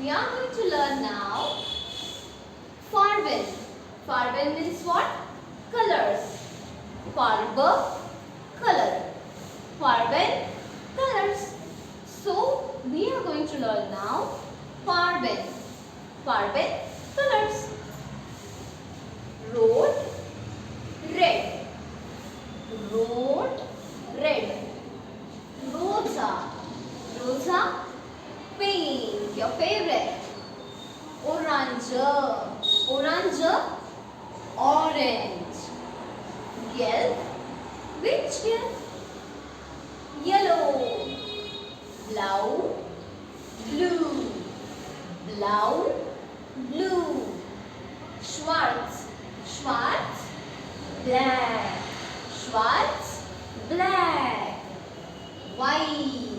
We are going to learn now Farben. Farben means what? Colors. Farbe, color. Farben, colors. So we are going to learn now Farben. Farben, colors. Road, red. Road, red. Rosa, rosa, pink, your favorite. Orange, orange, orange. Gelb, which gelb? Yellow. Blau, blue. Blau, blue. Schwarz, schwarz, black. Schwarz, black. White,